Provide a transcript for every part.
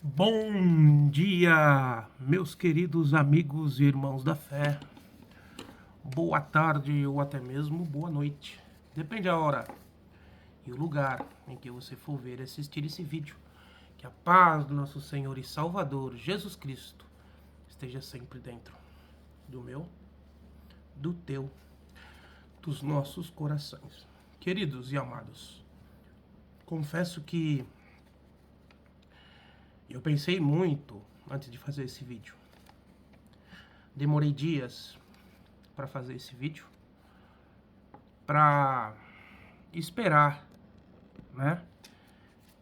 Bom dia, meus queridos amigos e irmãos da fé. Boa tarde ou até mesmo boa noite. Depende da hora e o lugar em que você for ver e assistir esse vídeo. Que a paz do nosso Senhor e Salvador, Jesus Cristo, esteja sempre dentro do meu, do teu, dos nossos corações. Queridos e amados, confesso que eu pensei muito antes de fazer esse vídeo. Demorei dias para fazer esse vídeo, para esperar, né,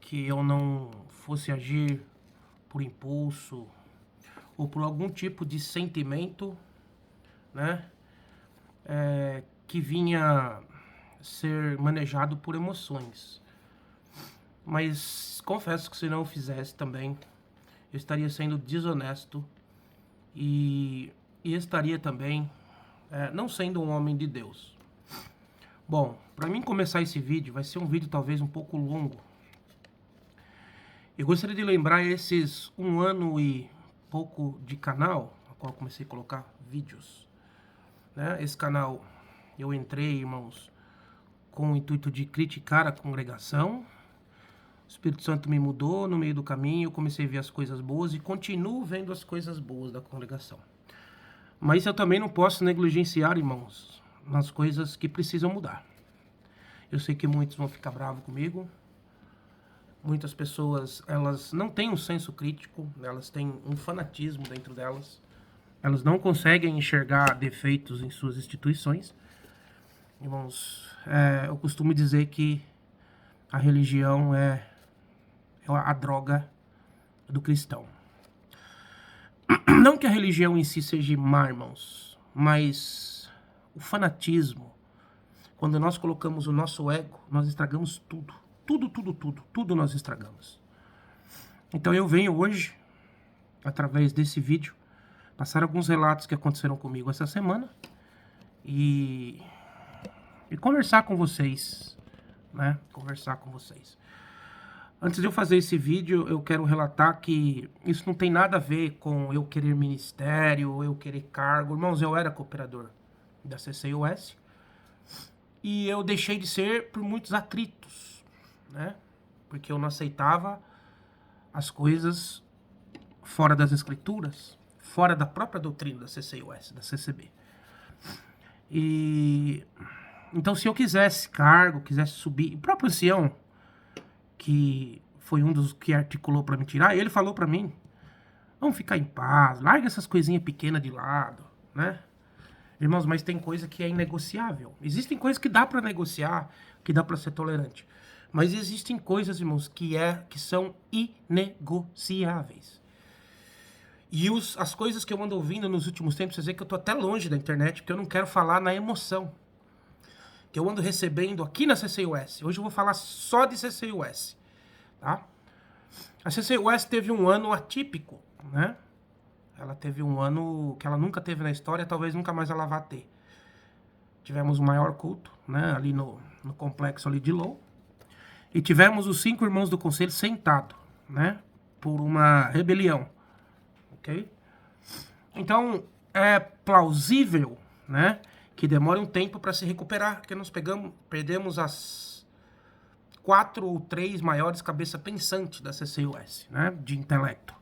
que eu não fosse agir por impulso ou por algum tipo de sentimento, né, que vinha ser manejado por emoções. Mas confesso que se não o fizesse também, eu estaria sendo desonesto e estaria também não sendo um homem de Deus. Bom, para mim começar esse vídeo, vai ser um vídeo talvez um pouco longo. Eu gostaria de lembrar esses 1 ano e pouco de canal, no qual eu comecei a colocar vídeos, né? Esse canal eu entrei, irmãos, com o intuito de criticar a congregação. O Espírito Santo me mudou no meio do caminho, eu comecei a ver as coisas boas e continuo vendo as coisas boas da congregação. Mas eu também não posso negligenciar, irmãos, nas coisas que precisam mudar. Eu sei que muitos vão ficar bravos comigo. Muitas pessoas, elas não têm um senso crítico, elas têm um fanatismo dentro delas. Elas não conseguem enxergar defeitos em suas instituições. Irmãos, eu costumo dizer que a religião é a droga do cristão. Não que a religião em si seja má, irmãos, mas o fanatismo, quando nós colocamos o nosso ego, nós estragamos tudo. Tudo nós estragamos. Então eu venho hoje, através desse vídeo, passar alguns relatos que aconteceram comigo essa semana e conversar com vocês, né? Conversar com vocês. Antes de eu fazer esse vídeo, eu quero relatar que isso não tem nada a ver com eu querer ministério, eu querer cargo. Irmãos, eu era cooperador da CCUS e eu deixei de ser por muitos atritos, né? Porque eu não aceitava as coisas fora das escrituras, fora da própria doutrina da CCUS, da CCB. E então, se eu quisesse cargo, quisesse subir, o próprio ancião, que foi um dos que articulou para me tirar, ele falou para mim: vamos ficar em paz, larga essas coisinhas pequenas de lado, né? Irmãos, mas tem coisa que é inegociável. Existem coisas que dá para negociar, que dá para ser tolerante. Mas existem coisas, irmãos, que são inegociáveis. E as coisas que eu ando ouvindo nos últimos tempos, vocês veem que eu tô até longe da internet, porque eu não quero falar na emoção que eu ando recebendo aqui na CCUS. Hoje eu vou falar só de CCUS, tá? A CCUS teve um ano atípico, né? Ela teve um ano que ela nunca teve na história, talvez nunca mais ela vá ter. Tivemos o maior culto, né? Ali no complexo ali de Lowell. E tivemos os 5 irmãos do conselho sentados, né? Por uma rebelião, ok? Então, é plausível, né, que demore um tempo para se recuperar, porque nós perdemos as 4 ou 3 maiores cabeças pensantes da CCUS, né, de intelecto.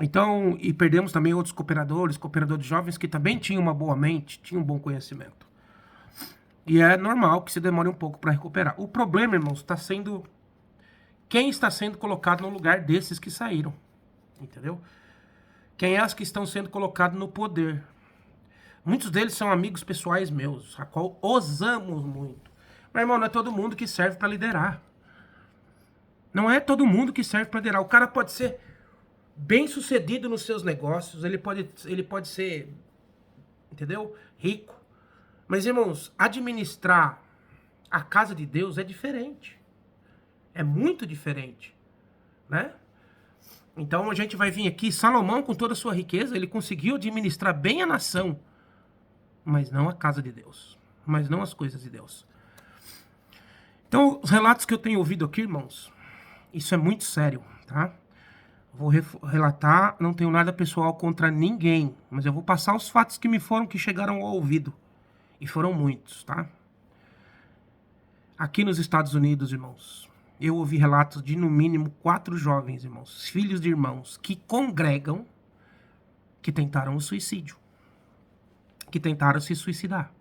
Então, e perdemos também outros cooperadores jovens que também tinham uma boa mente, tinham um bom conhecimento. E é normal que se demore um pouco para recuperar. O problema, irmãos, está sendo quem está sendo colocado no lugar desses que saíram, entendeu? Quem é as que estão sendo colocados no poder. Muitos deles são amigos pessoais meus, a qual os amo muito. Mas, irmão, não é todo mundo que serve para liderar. Não é todo mundo que serve para liderar. O cara pode ser bem sucedido nos seus negócios, ele pode ser, entendeu? Rico. Mas, irmãos, administrar a casa de Deus é diferente. É muito diferente, né? Então a gente vai vir aqui, Salomão com toda a sua riqueza, ele conseguiu administrar bem a nação, mas não a casa de Deus, mas não as coisas de Deus. Então, os relatos que eu tenho ouvido aqui, irmãos, isso é muito sério, tá? Vou relatar, não tenho nada pessoal contra ninguém, mas eu vou passar os fatos que chegaram ao ouvido. E foram muitos, tá? Aqui nos Estados Unidos, irmãos, eu ouvi relatos de no mínimo 4 jovens, irmãos, filhos de irmãos, que congregam, que tentaram o suicídio, que tentaram se suicidar.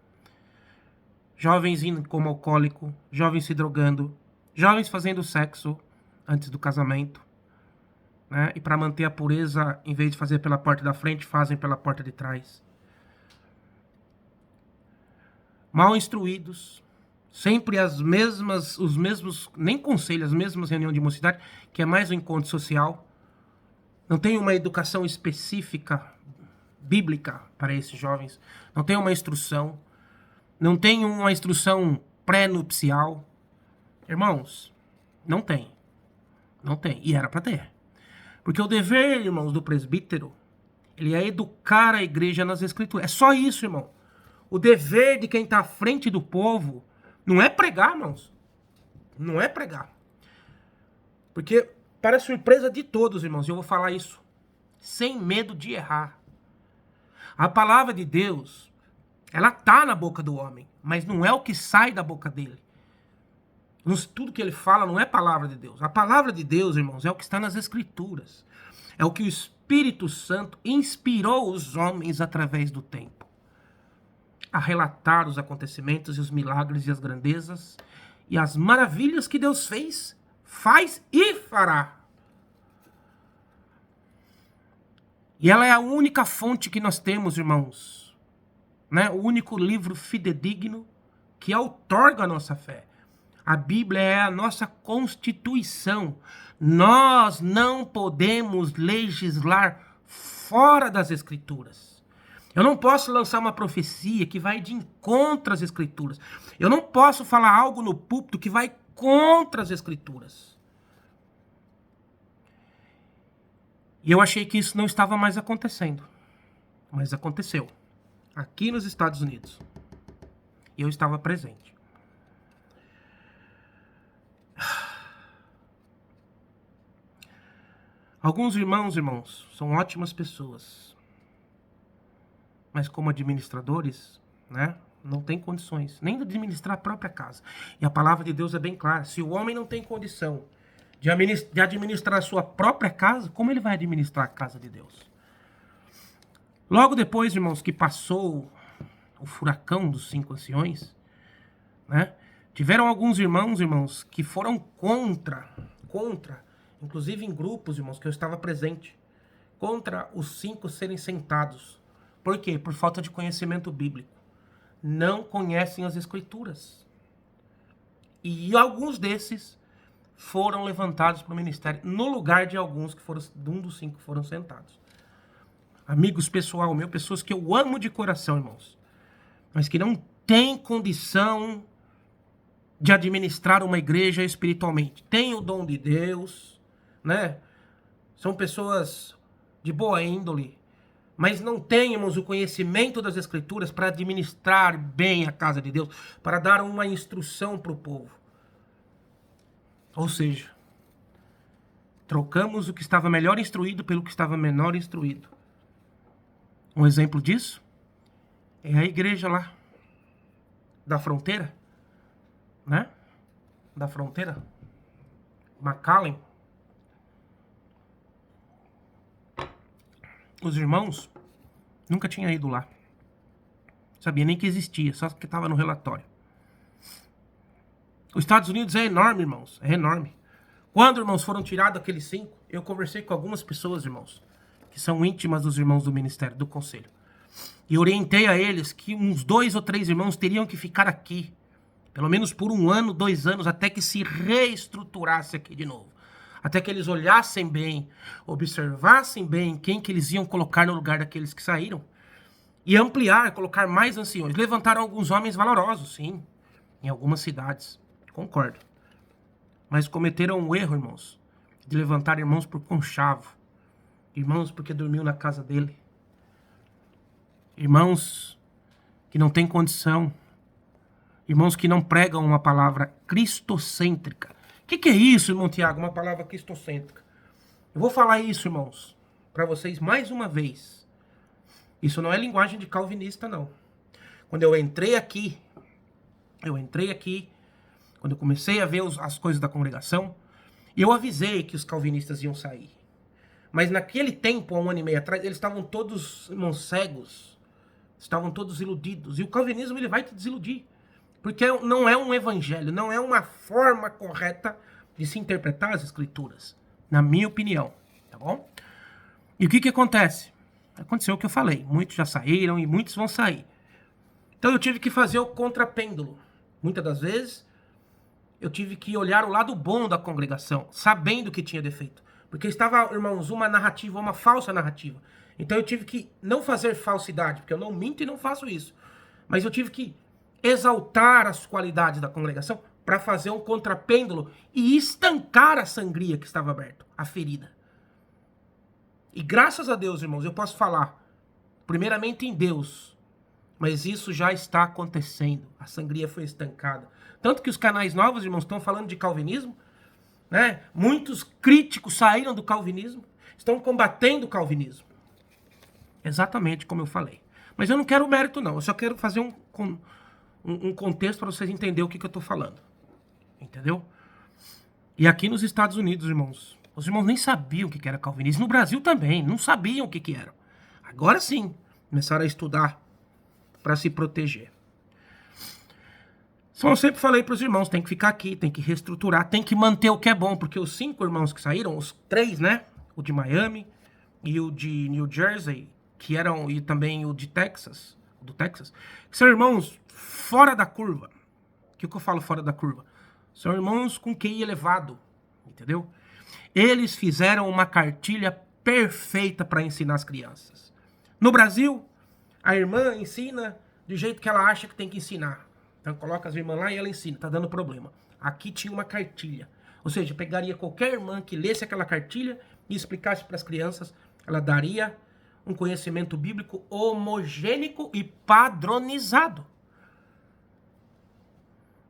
Jovens indo como alcoólico, jovens se drogando, jovens fazendo sexo antes do casamento, né? E para manter a pureza, em vez de fazer pela porta da frente, fazem pela porta de trás. Mal instruídos, sempre os mesmos, nem conselhos, as mesmas reuniões de mocidade, que é mais um encontro social. Não tem uma educação específica, bíblica para esses jovens. Não tem uma instrução. Não tem uma instrução pré-nupcial. Irmãos, não tem. Não tem. E era para ter. Porque o dever, irmãos, do presbítero, ele é educar a igreja nas escrituras. É só isso, irmão. O dever de quem está à frente do povo não é pregar, irmãos. Não é pregar. Porque, para surpresa de todos, irmãos, eu vou falar isso sem medo de errar. A palavra de Deus, ela está na boca do homem, mas não é o que sai da boca dele. Tudo que ele fala não é palavra de Deus. A palavra de Deus, irmãos, é o que está nas Escrituras. É o que o Espírito Santo inspirou os homens através do tempo a relatar os acontecimentos e os milagres e as grandezas e as maravilhas que Deus fez, faz e fará. E ela é a única fonte que nós temos, irmãos, né? O único livro fidedigno que outorga a nossa fé. A Bíblia é a nossa constituição. Nós não podemos legislar fora das Escrituras. Eu não posso lançar uma profecia que vai de encontro às Escrituras. Eu não posso falar algo no púlpito que vai contra as Escrituras. E eu achei que isso não estava mais acontecendo. Mas aconteceu. Aqui nos Estados Unidos. E eu estava presente. Alguns irmãos, são ótimas pessoas. Mas como administradores, né, não tem condições nem de administrar a própria casa. E a palavra de Deus é bem clara. Se o homem não tem condição de administrar a sua própria casa, como ele vai administrar a casa de Deus? Logo depois, irmãos, que passou o furacão dos 5 anciões, né, tiveram alguns irmãos, que foram contra, inclusive em grupos, irmãos, que eu estava presente, contra os 5 serem sentados. Por quê? Por falta de conhecimento bíblico. Não conhecem as Escrituras. E alguns desses foram levantados para o ministério, no lugar de alguns de um dos 5 que foram sentados. Amigos pessoal meu, pessoas que eu amo de coração, irmãos, mas que não têm condição de administrar uma igreja espiritualmente. Tem o dom de Deus, né? São pessoas de boa índole, mas não temos o conhecimento das Escrituras para administrar bem a casa de Deus, para dar uma instrução para o povo. Ou seja, trocamos o que estava melhor instruído pelo que estava menor instruído. Um exemplo disso é a igreja lá da fronteira, né? Da fronteira, McAllen. Os irmãos nunca tinham ido lá. Sabia nem que existia, só que estava no relatório. Os Estados Unidos é enorme, irmãos. É enorme. Quando, irmãos, foram tirados aqueles 5, eu conversei com algumas pessoas, irmãos, que são íntimas dos irmãos do ministério, do conselho. E orientei a eles que uns 2 ou 3 irmãos teriam que ficar aqui. Pelo menos por 1 ano, 2 anos, até que se reestruturasse aqui de novo. Até que eles olhassem bem, observassem bem quem que eles iam colocar no lugar daqueles que saíram. E ampliar, colocar mais anciões. Levantaram alguns homens valorosos, sim, em algumas cidades. Concordo. Mas cometeram um erro, irmãos, de levantar irmãos por conchavo. Irmãos porque dormiu na casa dele. Irmãos que não têm condição. Irmãos que não pregam uma palavra cristocêntrica. O que é isso, irmão Tiago? Uma palavra cristocêntrica. Eu vou falar isso, irmãos, para vocês mais uma vez. Isso não é linguagem de calvinista, não. Quando eu entrei aqui, quando eu comecei a ver as coisas da congregação, eu avisei que os calvinistas iam sair. Mas naquele tempo, há 1 ano e meio atrás, eles estavam todos, irmãos, cegos. Estavam todos iludidos. E o calvinismo, ele vai te desiludir. Porque não é um evangelho, não é uma forma correta de se interpretar as escrituras. Na minha opinião, tá bom? E o que acontece? Aconteceu o que eu falei. Muitos já saíram e muitos vão sair. Então eu tive que fazer o contrapêndulo. Muitas das vezes, eu tive que olhar o lado bom da congregação, sabendo que tinha defeito. Porque estava, irmãos, uma narrativa, uma falsa narrativa. Então eu tive que não fazer falsidade, porque eu não minto e não faço isso. Mas eu tive que exaltar as qualidades da congregação para fazer um contrapêndulo e estancar a sangria que estava aberta, a ferida. E graças a Deus, irmãos, eu posso falar, primeiramente em Deus, mas isso já está acontecendo. A sangria foi estancada. Tanto que os canais novos, irmãos, estão falando de calvinismo, né? Muitos críticos saíram do calvinismo, estão combatendo o calvinismo. Exatamente como eu falei. Mas eu não quero mérito, não. Eu só quero fazer um contexto para vocês entenderem o que eu estou falando. Entendeu? E aqui nos Estados Unidos, irmãos, os irmãos nem sabiam o que era calvinismo. No Brasil também, não sabiam o que era. Agora sim, começaram a estudar para se proteger. Então eu sempre falei para os irmãos, tem que ficar aqui, tem que reestruturar, tem que manter o que é bom, porque os 5 irmãos que saíram, os 3, né? O de Miami e o de New Jersey, que eram, e também o de Texas, que são irmãos fora da curva. O que eu falo fora da curva? São irmãos com QI elevado, entendeu? Eles fizeram uma cartilha perfeita para ensinar as crianças. No Brasil, a irmã ensina do jeito que ela acha que tem que ensinar. Então coloca as irmãs lá e ela ensina, tá dando problema. Aqui tinha uma cartilha. Ou seja, pegaria qualquer irmã que lesse aquela cartilha e explicasse para as crianças, ela daria um conhecimento bíblico homogênico e padronizado.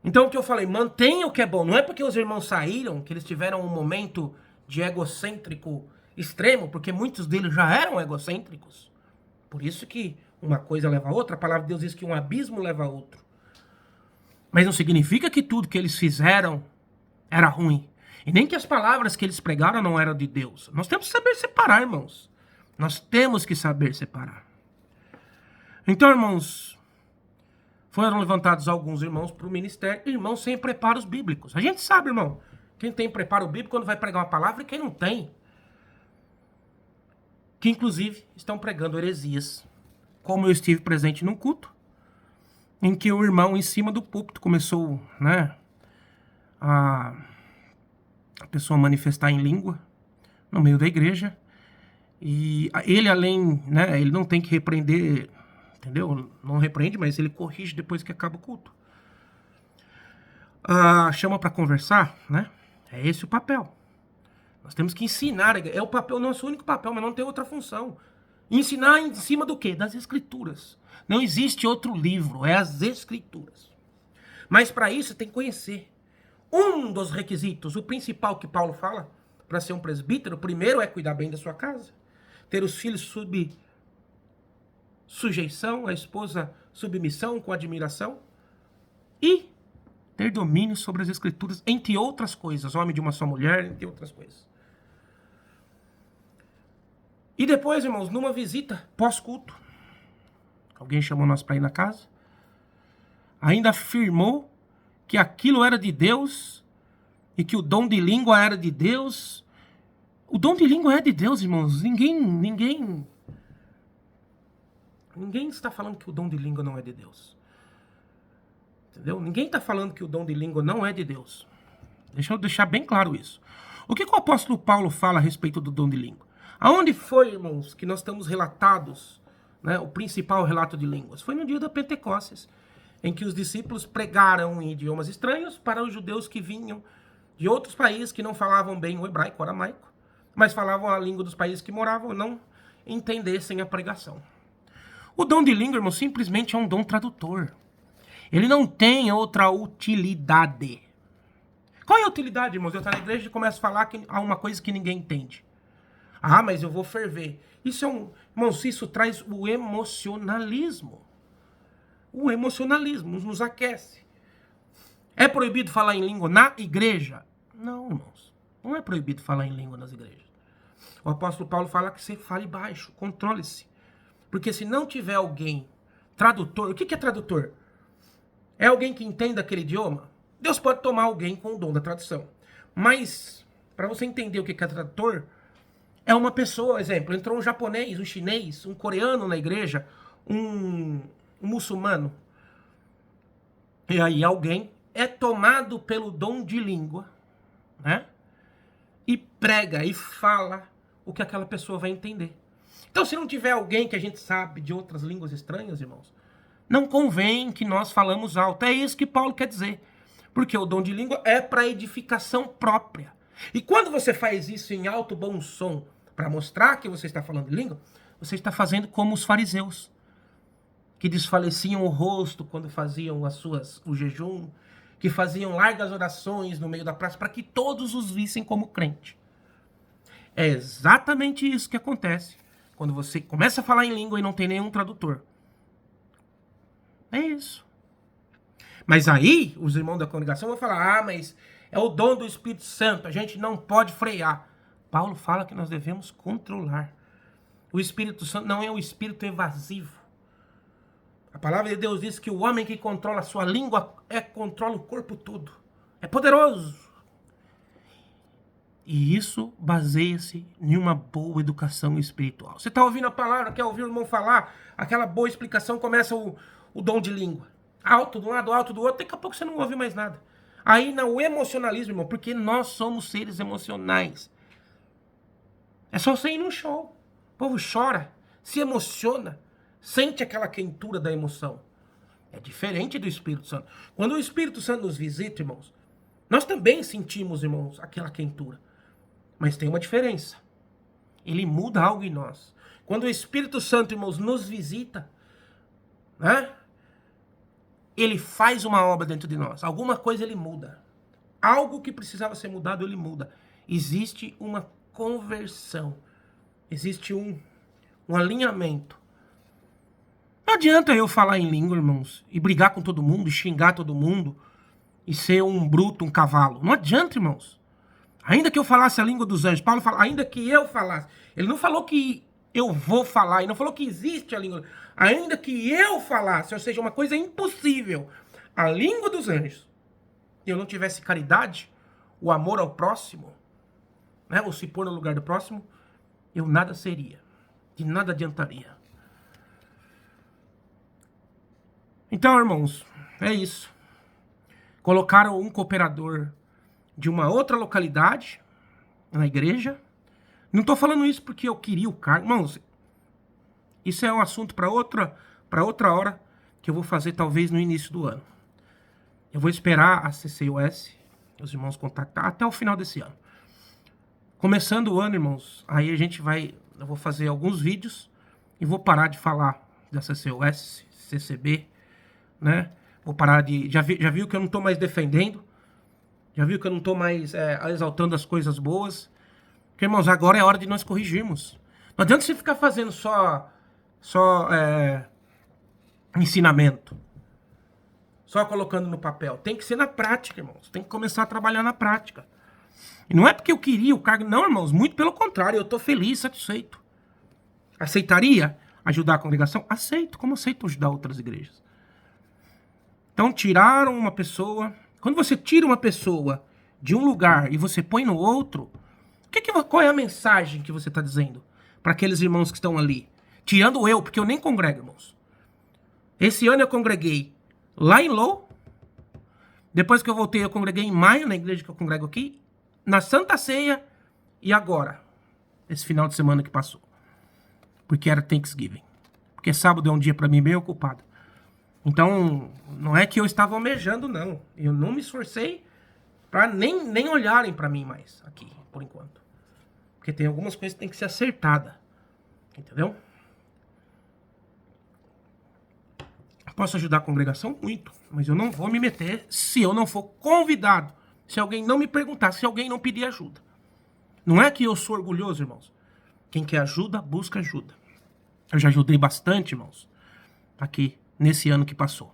Então o que eu falei, mantenha o que é bom. Não é porque os irmãos saíram, que eles tiveram um momento de egocêntrico extremo, porque muitos deles já eram egocêntricos. Por isso que uma coisa leva a outra, a palavra de Deus diz que um abismo leva a outro. Mas não significa que tudo que eles fizeram era ruim. E nem que as palavras que eles pregaram não eram de Deus. Nós temos que saber separar, irmãos. Nós temos que saber separar. Então, irmãos, foram levantados alguns irmãos para o ministério, irmãos sem preparos bíblicos. A gente sabe, irmão, quem tem preparo bíblico quando vai pregar uma palavra e quem não tem. Que, inclusive, estão pregando heresias. Como eu estive presente num culto, em que o irmão em cima do púlpito começou, né, a pessoa manifestar em língua no meio da igreja. E ele, além, né, ele não tem que repreender, entendeu? Não repreende, mas ele corrige depois que acaba o culto. Chama para conversar, né? É esse o papel. Nós temos que ensinar, é o papel, nosso único papel, mas não tem outra função. Ensinar em cima do quê? Das escrituras. Não existe outro livro, é as escrituras. Mas para isso tem que conhecer. Um dos requisitos, o principal que Paulo fala, para ser um presbítero, primeiro é cuidar bem da sua casa. Ter os filhos sob sujeição, a esposa submissão, com admiração. E ter domínio sobre as escrituras, entre outras coisas. Homem de uma só mulher, entre outras coisas. E depois, irmãos, numa visita pós-culto, alguém chamou nós para ir na casa, ainda afirmou que aquilo era de Deus e que o dom de língua era de Deus. O dom de língua é de Deus, irmãos. Ninguém está falando que o dom de língua não é de Deus. Entendeu? Ninguém está falando que o dom de língua não é de Deus. Deixa eu deixar bem claro isso. O que o apóstolo Paulo fala a respeito do dom de língua? Aonde foi, irmãos, que nós estamos relatados, né, o principal relato de línguas? Foi no dia da Pentecostes, em que os discípulos pregaram em idiomas estranhos para os judeus que vinham de outros países que não falavam bem o hebraico, o aramaico, mas falavam a língua dos países que moravam e não entendessem a pregação. O dom de língua, irmão, simplesmente é um dom tradutor. Ele não tem outra utilidade. Qual é a utilidade, irmãos? Eu estou na igreja e começo a falar que há uma coisa que ninguém entende. Ah, mas eu vou ferver. Isso é irmãos, isso traz o emocionalismo. O emocionalismo nos aquece. É proibido falar em língua na igreja? Não, irmãos. Não é proibido falar em língua nas igrejas. O apóstolo Paulo fala que você fale baixo, controle-se. Porque se não tiver alguém, tradutor, o que é tradutor? É alguém que entenda aquele idioma? Deus pode tomar alguém com o dom da tradução. Mas, para você entender o que é tradutor, é uma pessoa, exemplo, entrou um japonês, um chinês, um coreano na igreja, um muçulmano. E aí alguém é tomado pelo dom de língua, né? E prega e fala o que aquela pessoa vai entender. Então, se não tiver alguém que a gente sabe de outras línguas estranhas, irmãos, não convém que nós falamos alto. É isso que Paulo quer dizer. Porque o dom de língua é para edificação própria. E quando você faz isso em alto bom som, para mostrar que você está falando de língua, você está fazendo como os fariseus, que desfaleciam o rosto quando faziam o jejum, que faziam largas orações no meio da praça para que todos os vissem como crente. É exatamente isso que acontece quando você começa a falar em língua e não tem nenhum tradutor. É isso. Mas aí, os irmãos da congregação vão falar, mas é o dom do Espírito Santo, a gente não pode frear. Paulo fala que nós devemos controlar. O Espírito Santo não é um espírito evasivo. A palavra de Deus diz que o homem que controla a sua língua controla o corpo todo. É poderoso. E isso baseia-se em uma boa educação espiritual. Você está ouvindo a palavra, quer ouvir o irmão falar, aquela boa explicação, começa o dom de língua. Alto de um lado, alto do outro, daqui a pouco você não ouve mais nada. Aí no emocionalismo, irmão, porque nós somos seres emocionais. É só você ir num show. O povo chora, se emociona, sente aquela quentura da emoção. É diferente do Espírito Santo. Quando o Espírito Santo nos visita, irmãos, nós também sentimos, irmãos, aquela quentura. Mas tem uma diferença. Ele muda algo em nós. Quando o Espírito Santo, irmãos, nos visita, né? Ele faz uma obra dentro de nós. Alguma coisa ele muda. Algo que precisava ser mudado, ele muda. Existe uma conversão. Existe um alinhamento. Não adianta eu falar em língua, irmãos, e brigar com todo mundo, e xingar todo mundo, e ser um bruto, um cavalo. Não adianta, irmãos. Ainda que eu falasse a língua dos anjos, Paulo fala, ainda que eu falasse. Ele não falou que eu vou falar, ele não falou que existe a língua. Ainda que eu falasse, ou seja, uma coisa impossível, a língua dos anjos, e eu não tivesse caridade, o amor ao próximo, né, ou se pôr no lugar do próximo, eu nada seria, de nada adiantaria. Então, irmãos, é isso. Colocaram um cooperador de uma outra localidade na igreja. Não estou falando isso porque eu queria o cargo. Irmãos, isso é um assunto para outra hora que eu vou fazer talvez no início do ano. Eu vou esperar a CCUS, os irmãos contactar, até o final desse ano. Começando o ano, irmãos, aí eu vou fazer alguns vídeos e vou parar de falar da CCUS, CCB, né? Vou parar de... Já viu que eu não estou mais defendendo? Já viu que eu não estou mais exaltando as coisas boas? Porque, irmãos, agora é hora de nós corrigirmos. Não adianta você ficar fazendo só ensinamento. Só colocando no papel. Tem que ser na prática, irmãos. Tem que começar a trabalhar na prática. E não é porque eu queria o cargo. Não, irmãos. Muito pelo contrário. Eu estou feliz, satisfeito. Aceitaria ajudar a congregação? Aceito. Como aceito ajudar outras igrejas? Então, tiraram uma pessoa... Quando você tira uma pessoa de um lugar e você põe no outro, qual é a mensagem que você está dizendo para aqueles irmãos que estão ali? Tirando eu, porque eu nem congrego, irmãos. Esse ano eu congreguei lá em Lou. Depois que eu voltei, eu congreguei em maio, na igreja que eu congrego aqui. Na Santa Ceia e agora. Esse final de semana que passou. Porque era Thanksgiving. Porque sábado é um dia para mim bem ocupado. Então, não é que eu estava almejando, não. Eu não me esforcei para nem olharem para mim mais aqui, por enquanto. Porque tem algumas coisas que tem que ser acertada. Entendeu? Posso ajudar a congregação? Muito. Mas eu não vou me meter se eu não for convidado. Se alguém não me perguntar, se alguém não pedir ajuda. Não é que eu sou orgulhoso, irmãos. Quem quer ajuda, busca ajuda. Eu já ajudei bastante, irmãos, aqui, nesse ano que passou.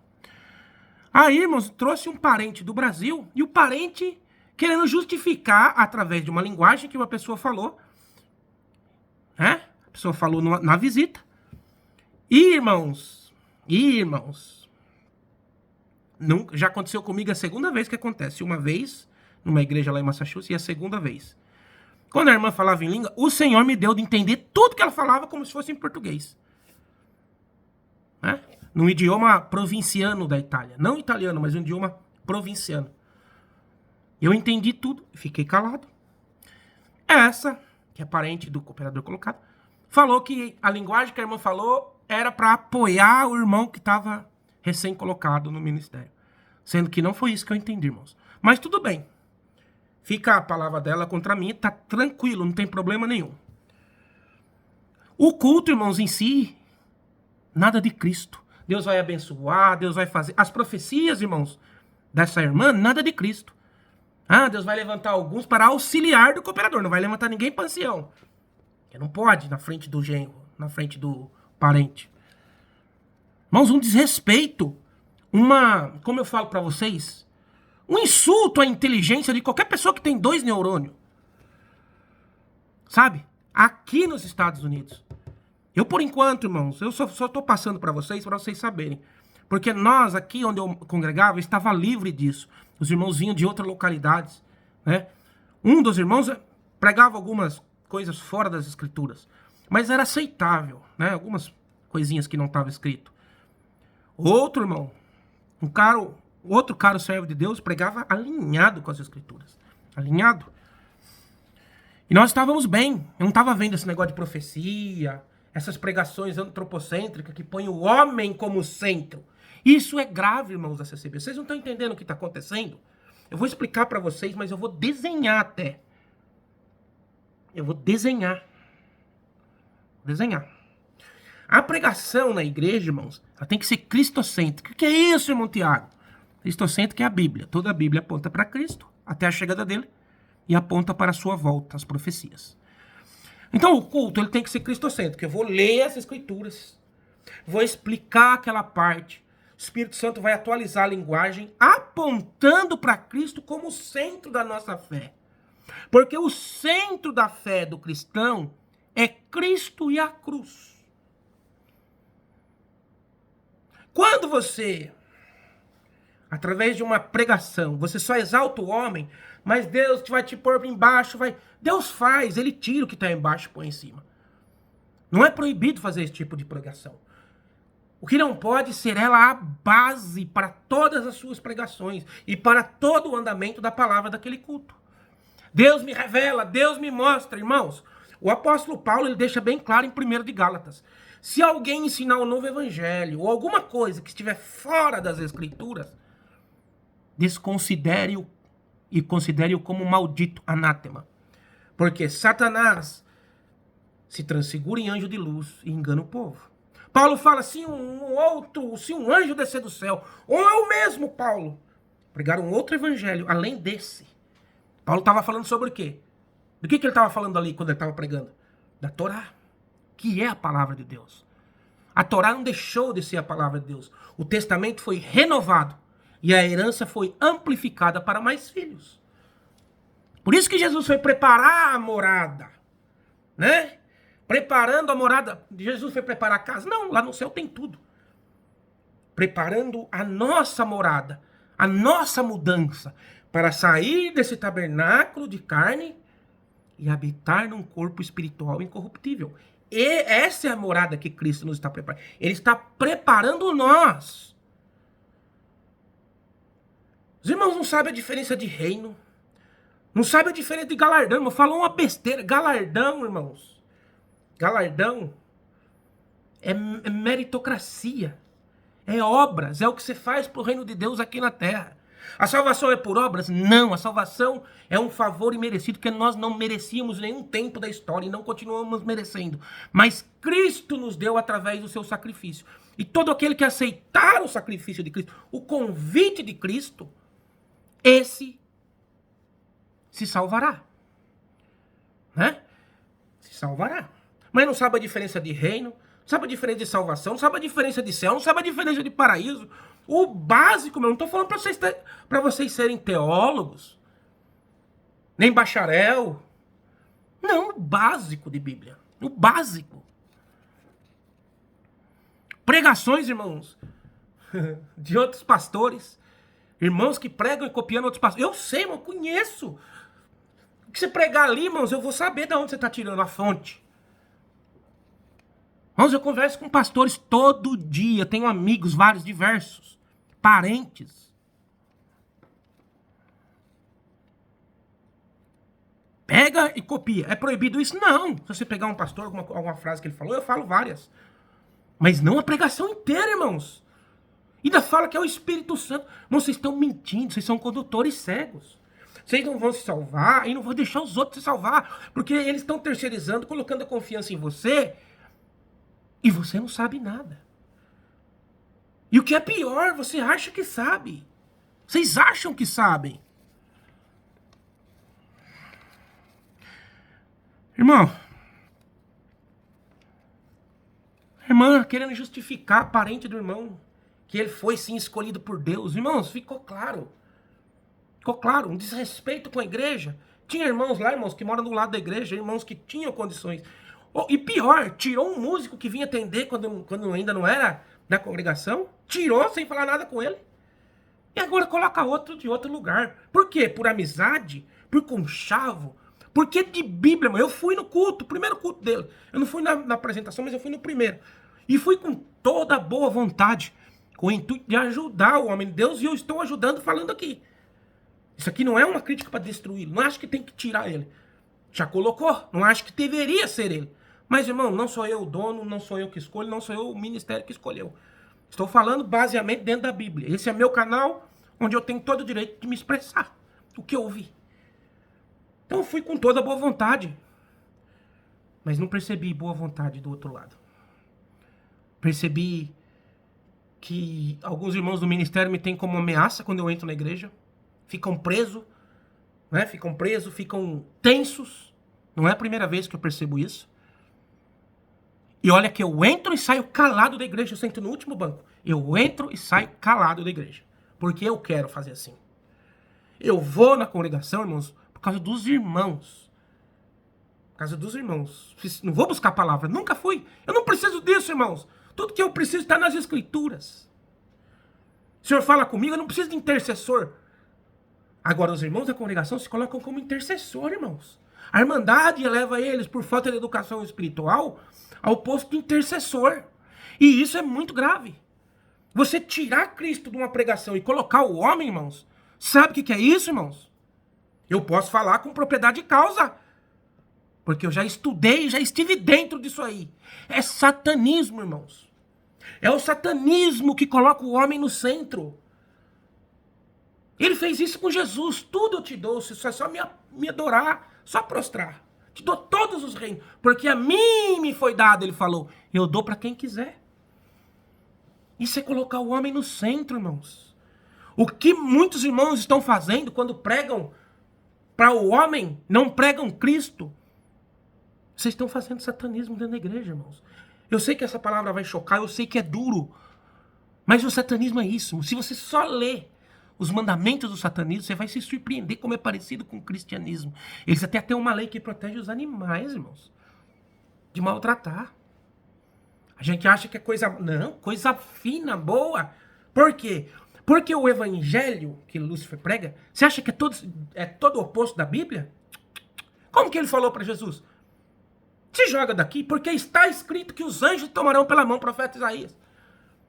Aí, irmãos, trouxe um parente do Brasil, e o parente querendo justificar, através de uma linguagem que uma pessoa falou, né? A pessoa falou na visita. Irmãos, nunca, já aconteceu comigo a segunda vez que acontece. Uma vez, numa igreja lá em Massachusetts, e a segunda vez. Quando a irmã falava em língua, o Senhor me deu de entender tudo que ela falava como se fosse em português. Né? Num idioma provinciano da Itália. Não italiano, mas um idioma provinciano. Eu entendi tudo e fiquei calado. Essa, que é parente do cooperador colocado, falou que a linguagem que a irmã falou era para apoiar o irmão que estava recém-colocado no ministério. Sendo que não foi isso que eu entendi, irmãos. Mas tudo bem. Fica a palavra dela contra mim, tá tranquilo, não tem problema nenhum. O culto, irmãos, em si, nada de Cristo. Deus vai abençoar, Deus vai fazer. As profecias, irmãos, dessa irmã, nada de Cristo. Ah, Deus vai levantar alguns para auxiliar do cooperador, não vai levantar ninguém para ancião. Porque não pode na frente do genro, na frente do parente. Irmãos, um desrespeito, como eu falo para vocês, um insulto à inteligência de qualquer pessoa que tem 2 neurônios. Sabe? Aqui nos Estados Unidos. Eu, por enquanto, irmãos, eu só estou passando para vocês saberem. Porque nós, aqui onde eu congregava, estava livre disso. Os irmãos vinham de outras localidades, né? Um dos irmãos pregava algumas coisas fora das escrituras. Mas era aceitável, né? Algumas coisinhas que não estavam escrito. Outro irmão, outro caro servo de Deus, pregava alinhado com as escrituras. Alinhado. E nós estávamos bem. Eu não estava vendo esse negócio de profecia, essas pregações antropocêntricas que põem o homem como centro. Isso é grave, irmãos da CCB. Vocês não estão entendendo o que está acontecendo? Eu vou explicar para vocês, mas eu vou desenhar até. Eu vou desenhar. A pregação na igreja, irmãos, ela tem que ser cristocêntrica. O que é isso, irmão Tiago? Cristocêntrica é a Bíblia. Toda a Bíblia aponta para Cristo, até a chegada dele, e aponta para a sua volta, as profecias. Então o culto ele tem que ser cristocêntrico. Eu vou ler as escrituras, vou explicar aquela parte. O Espírito Santo vai atualizar a linguagem, apontando para Cristo como o centro da nossa fé. Porque o centro da fé do cristão é Cristo e a cruz. Quando você, através de uma pregação, você só exalta o homem, mas Deus vai te pôr embaixo, Deus faz, ele tira o que está embaixo e põe em cima. Não é proibido fazer esse tipo de pregação. O que não pode ser ela a base para todas as suas pregações e para todo o andamento da palavra daquele culto. Deus me revela, Deus me mostra, irmãos. O apóstolo Paulo ele deixa bem claro em 1 de Gálatas. Se alguém ensinar um novo evangelho ou alguma coisa que estiver fora das escrituras, desconsidere-o e considere-o como maldito, anátema. Porque Satanás se transfigura em anjo de luz e engana o povo. Paulo fala, se um anjo descer do céu, ou eu mesmo, Paulo, pregar um outro evangelho, além desse. Paulo estava falando sobre o quê? Do que ele estava falando ali quando ele estava pregando? Da Torá, que é a palavra de Deus. A Torá não deixou de ser a palavra de Deus. O testamento foi renovado e a herança foi amplificada para mais filhos. Por isso que Jesus foi preparar a morada, né? Preparando a morada. Jesus foi preparar a casa? Não, lá no céu tem tudo. Preparando a nossa morada, a nossa mudança, para sair desse tabernáculo de carne e habitar num corpo espiritual incorruptível. E essa é a morada que Cristo nos está preparando. Ele está preparando nós. Os irmãos não sabem a diferença de reino. Não sabem a diferença de galardão. Irmão, falou uma besteira. Galardão, irmãos. Galardão é meritocracia. É obras. É o que você faz para o reino de Deus aqui na terra. A salvação é por obras? Não, a salvação é um favor imerecido que nós não merecíamos nenhum tempo da história e não continuamos merecendo. Mas Cristo nos deu através do seu sacrifício. E todo aquele que aceitar o sacrifício de Cristo, o convite de Cristo, esse se salvará. Né? Se salvará. mas não sabe a diferença de reino, não sabe a diferença de salvação, não sabe a diferença de céu, não sabe a diferença de paraíso. O básico, meu, não estou falando para vocês serem teólogos, nem bacharel. Não, o básico de Bíblia. O básico. Pregações, irmãos, de outros pastores. Irmãos que pregam e copiando outros pastores. Eu sei, irmão, eu conheço. O que você pregar ali, irmãos, eu vou saber de onde você está tirando a fonte. Irmãos, eu converso com pastores todo dia. Tenho amigos, vários, diversos. Parentes. Pega e copia. É proibido isso? Não. Se você pegar um pastor, alguma frase que ele falou, eu falo várias. Mas não a pregação inteira, irmãos. Ainda fala que é o Espírito Santo. Irmãos, vocês estão mentindo. Vocês são condutores cegos. Vocês não vão se salvar e não vão deixar os outros se salvar. Porque eles estão terceirizando, colocando a confiança em você. E você não sabe nada. E o que é pior, você acha que sabe. Vocês acham que sabem. Irmão, irmã querendo justificar parente do irmão, que ele foi sim escolhido por Deus. Irmãos, ficou claro. Ficou claro, um desrespeito com a igreja. Tinha irmãos lá, irmãos, que moram do lado da igreja, irmãos que tinham condições. E pior, tirou um músico que vinha atender quando ainda não era da congregação, tirou sem falar nada com ele. E agora coloca outro de outro lugar. Por quê? Por amizade? Por conchavo? Porque de Bíblia, mano, eu fui no culto, o primeiro culto dele. Eu não fui na apresentação, mas eu fui no primeiro. E fui com toda a boa vontade, com o intuito de ajudar o homem de Deus, e eu estou ajudando falando aqui. Isso aqui não é uma crítica para destruí-lo. Não acho que tem que tirar ele. Já colocou. Não acho que deveria ser ele. Mas, irmão, não sou eu o dono, não sou eu que escolho, não sou eu o ministério que escolheu. Estou falando baseadamente dentro da Bíblia. Esse é meu canal, onde eu tenho todo o direito de me expressar. O que eu ouvi. Então eu fui com toda a boa vontade. Mas não percebi boa vontade do outro lado. Percebi que alguns irmãos do ministério me têm como ameaça quando eu entro na igreja. Ficam presos, né? Ficam tensos. Não é a primeira vez que eu percebo isso. E olha que eu entro e saio calado da igreja. Eu sento no último banco. Eu entro e saio calado da igreja. Porque eu quero fazer assim. Eu vou na congregação, irmãos, por causa dos irmãos. Por causa dos irmãos. Não vou buscar a palavra. Nunca fui. Eu não preciso disso, irmãos. Tudo que eu preciso está nas escrituras. O Senhor fala comigo, eu não preciso de intercessor. Agora, os irmãos da congregação se colocam como intercessor, irmãos. A irmandade eleva eles, por falta de educação espiritual, ao posto de intercessor. E isso é muito grave. Você tirar Cristo de uma pregação e colocar o homem, irmãos, sabe o que é isso, irmãos? Eu posso falar com propriedade de causa. Porque eu já estudei, já estive dentro disso aí. É satanismo, irmãos. É o satanismo que coloca o homem no centro. Ele fez isso com Jesus. Tudo eu te dou, se é só me adorar, só prostrar. Te dou todos os reinos, porque a mim me foi dado, ele falou. Eu dou para quem quiser. Isso é colocar o homem no centro, irmãos. O que muitos irmãos estão fazendo quando pregam para o homem, não pregam Cristo. Vocês estão fazendo satanismo dentro da igreja, irmãos. Eu sei que essa palavra vai chocar, eu sei que é duro. Mas o satanismo é isso. Se você só lê os mandamentos do satanismo, você vai se surpreender como é parecido com o cristianismo. Eles até têm uma lei que protege os animais, irmãos, de maltratar. A gente acha que é coisa... Não, coisa fina, boa. Por quê? Porque o evangelho que Lúcifer prega, você acha que é todo o oposto da Bíblia? Como que ele falou para Jesus? Se joga daqui, porque está escrito que os anjos tomarão pela mão o profeta Isaías.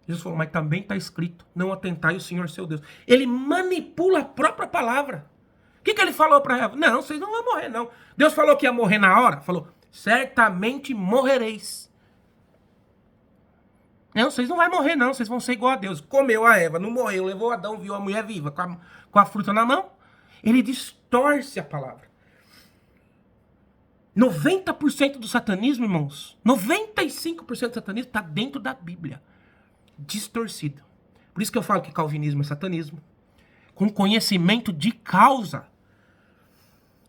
Jesus falou, mas também está escrito, não atentai o Senhor seu Deus. Ele manipula a própria palavra. O que ele falou para Eva? Não, vocês não vão morrer, não. Deus falou que ia morrer na hora? Falou, certamente morrereis. Não, vocês não vão morrer, não. Vocês vão ser igual a Deus. Comeu a Eva, não morreu, levou Adão, viu a mulher viva com a fruta na mão. Ele distorce a palavra. 90% do satanismo, irmãos, 95% do satanismo está dentro da Bíblia. Distorcido. Por isso que eu falo que calvinismo é satanismo. Com conhecimento de causa.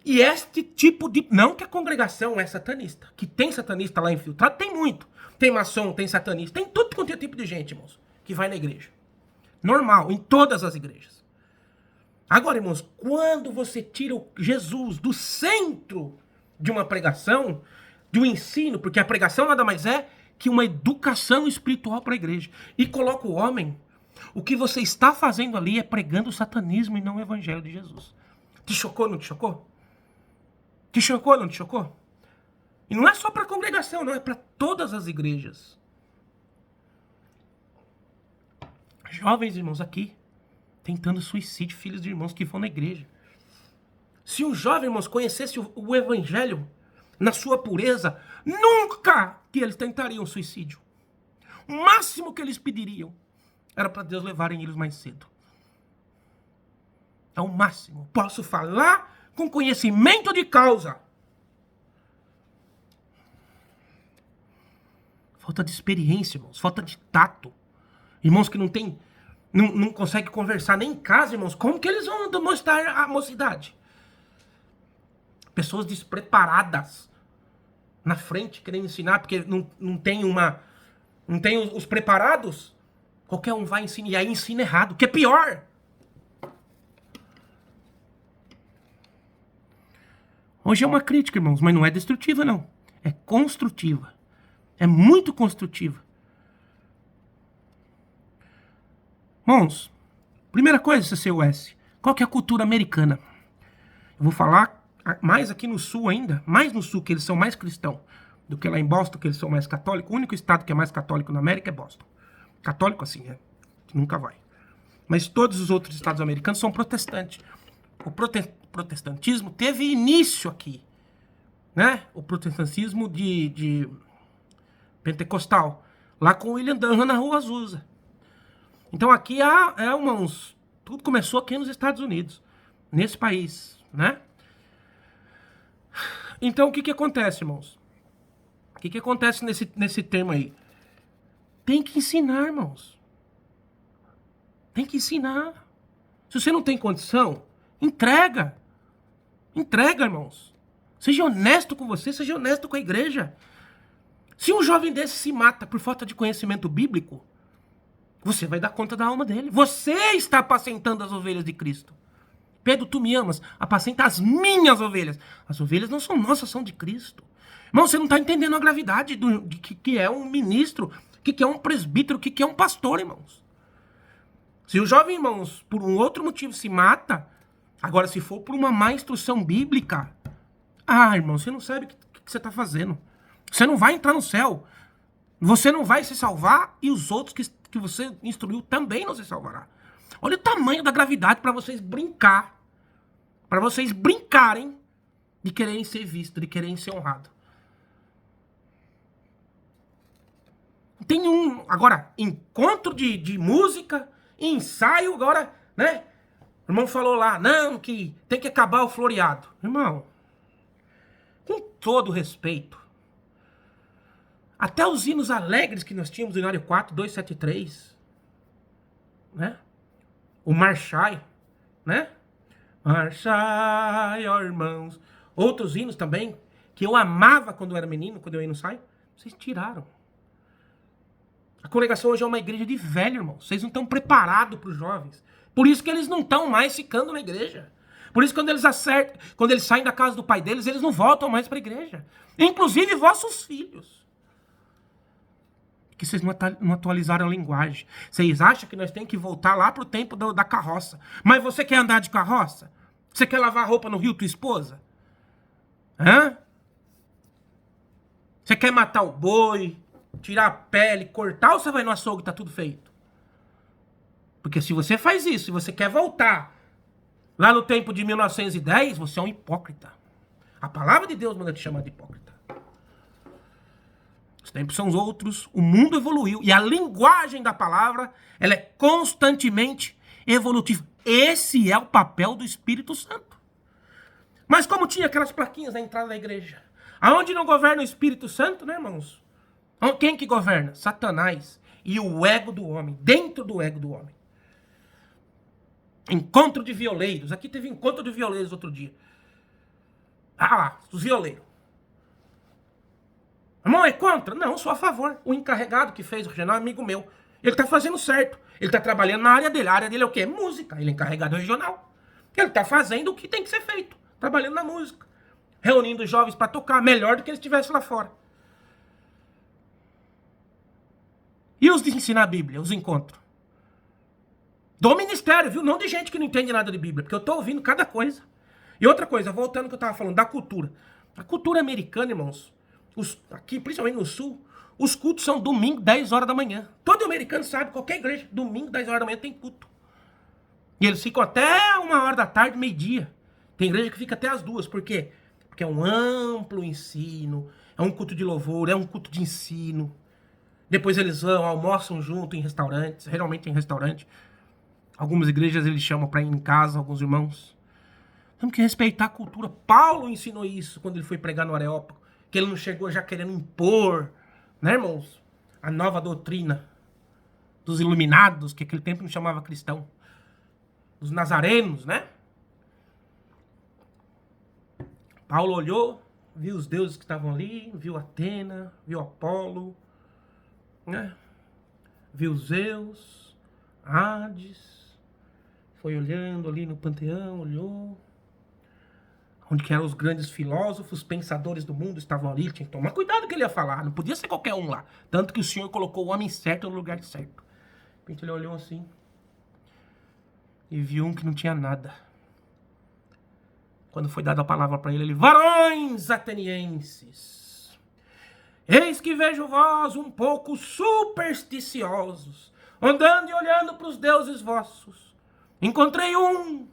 E este tipo de... Não que a congregação é satanista. Que tem satanista lá infiltrado, tem muito. Tem maçom, tem satanista, tem todo quanto é tipo de gente, irmãos, que vai na igreja. Normal, em todas as igrejas. Agora, irmãos, quando você tira o Jesus do centro de uma pregação, de um ensino, porque a pregação nada mais é que uma educação espiritual para a igreja, e coloca o homem, o que você está fazendo ali é pregando o satanismo e não o evangelho de Jesus. Te chocou, não te chocou? Te chocou, não te chocou? E não é só para a congregação, não, é para todas as igrejas. Jovens irmãos aqui, tentando suicídio, filhos de irmãos que vão na igreja. Se um jovem, irmãos, conhecesse o evangelho na sua pureza, nunca que eles tentariam suicídio. O máximo que eles pediriam era para Deus levarem eles mais cedo. É o máximo. Posso falar com conhecimento de causa. Falta de experiência, irmãos. Falta de tato. Irmãos que não conseguem conversar nem em casa, irmãos. Como que eles vão mostrar a mocidade? Pessoas despreparadas na frente, querendo ensinar, porque não tem os preparados. Qualquer um vai ensinar, e aí ensina errado, que é pior. Hoje é uma crítica, irmãos, mas não é destrutiva, não. É construtiva. É muito construtiva. Irmãos, primeira coisa, CCUS, qual que é a cultura americana? Eu vou falar mais aqui no sul ainda, mais no sul, que eles são mais cristãos do que lá em Boston, que eles são mais católicos. O único estado que é mais católico na América é Boston. Católico assim, né? Nunca vai. Mas todos os outros estados americanos são protestantes. O protestantismo teve início aqui, né? O protestantismo de pentecostal, lá com William Dunham na Rua Azusa. Então aqui tudo começou aqui nos Estados Unidos, nesse país, né? Então o que acontece, irmãos? O que acontece nesse termo aí? Tem que ensinar, irmãos. Tem que ensinar. Se você não tem condição, entrega. Entrega, irmãos. Seja honesto com você, seja honesto com a igreja. Se um jovem desse se mata por falta de conhecimento bíblico, você vai dar conta da alma dele. Você está apacentando as ovelhas de Cristo. Pedro, tu me amas, apacenta as minhas ovelhas. As ovelhas não são nossas, são de Cristo. Irmão, você não está entendendo a gravidade de que é um ministro, que é um presbítero, que é um pastor, irmãos. Se o jovem, irmãos, por um outro motivo se mata, agora se for por uma má instrução bíblica, irmão, você não sabe o que você está fazendo. Você não vai entrar no céu. Você não vai se salvar e os outros que você instruiu também não se salvará. Olha o tamanho da gravidade para vocês brincar. Para vocês brincarem de quererem ser vistos, de quererem ser honrados. Tem agora, encontro de música, ensaio, agora, né? O irmão falou lá, não, que tem que acabar o floreado. Irmão, com todo respeito, até os hinos alegres que nós tínhamos no Hinário 4, 273, né? O Marchai, né? Marchai, ó irmãos. Outros hinos também, que eu amava quando eu era menino, quando eu ia no ensaio, vocês tiraram. A congregação hoje é uma igreja de velho, irmão. Vocês não estão preparados para os jovens. Por isso que eles não estão mais ficando na igreja. Por isso que quando eles saem da casa do pai deles, eles não voltam mais para a igreja. Inclusive vossos filhos. Que vocês não atualizaram a linguagem. Vocês acham que nós temos que voltar lá para o tempo da carroça. Mas você quer andar de carroça? Você quer lavar roupa no rio, tua esposa? Hã? Você quer matar o boi, tirar a pele, cortar, ou você vai no açougue e tá tudo feito? Porque se você faz isso, se você quer voltar lá no tempo de 1910, você é um hipócrita. A palavra de Deus manda te chamar de hipócrita. Os tempos são os outros, o mundo evoluiu e a linguagem da palavra, ela é constantemente evolutiva. Esse é o papel do Espírito Santo. Mas como tinha aquelas plaquinhas na entrada da igreja, aonde não governa o Espírito Santo, né, irmãos? Quem que governa? Satanás e o ego do homem, dentro do ego do homem. Encontro de violeiros. Aqui teve encontro de violeiros outro dia. Ah lá, os violeiros. Irmão, é contra? Não, sou a favor. O encarregado que fez o regional é amigo meu. Ele tá fazendo certo. Ele tá trabalhando na área dele. A área dele é o quê? Música. Ele é encarregado regional. Ele tá fazendo o que tem que ser feito. Trabalhando na música. Reunindo jovens para tocar. Melhor do que eles estivessem lá fora. E os de ensinar a Bíblia, os encontros? Do ministério, viu? Não de gente que não entende nada de Bíblia. Porque eu tô ouvindo cada coisa. E outra coisa, voltando ao que eu tava falando, da cultura. A cultura americana, irmãos, aqui, principalmente no sul, os cultos são domingo, 10 horas da manhã. Todo americano sabe, qualquer igreja, domingo, 10 horas da manhã tem culto. E eles ficam até 1 hora da tarde, meio-dia. Tem igreja que fica até as 2. Por quê? Porque é um amplo ensino, é um culto de louvor, é um culto de ensino. Depois eles vão, almoçam junto em restaurantes, geralmente em restaurante. Algumas igrejas eles chamam para ir em casa, alguns irmãos. Temos que respeitar a cultura. Paulo ensinou isso quando ele foi pregar no Areópago. Que ele não chegou já querendo impor, né, irmãos? A nova doutrina dos iluminados, que aquele tempo não chamava cristão. Dos nazarenos, né? Paulo olhou, viu os deuses que estavam ali, viu Atena, viu Apolo, né? Viu Zeus, Hades. Foi olhando ali no panteão, olhou. Onde que eram os grandes filósofos, pensadores do mundo estavam ali. Tinha que tomar cuidado com o que ele ia falar. Não podia ser qualquer um lá. Tanto que o Senhor colocou o homem certo no lugar certo. De repente ele olhou assim. E viu um que não tinha nada. Quando foi dada a palavra para ele, varões atenienses, eis que vejo vós um pouco supersticiosos, andando e olhando para os deuses vossos. Encontrei um,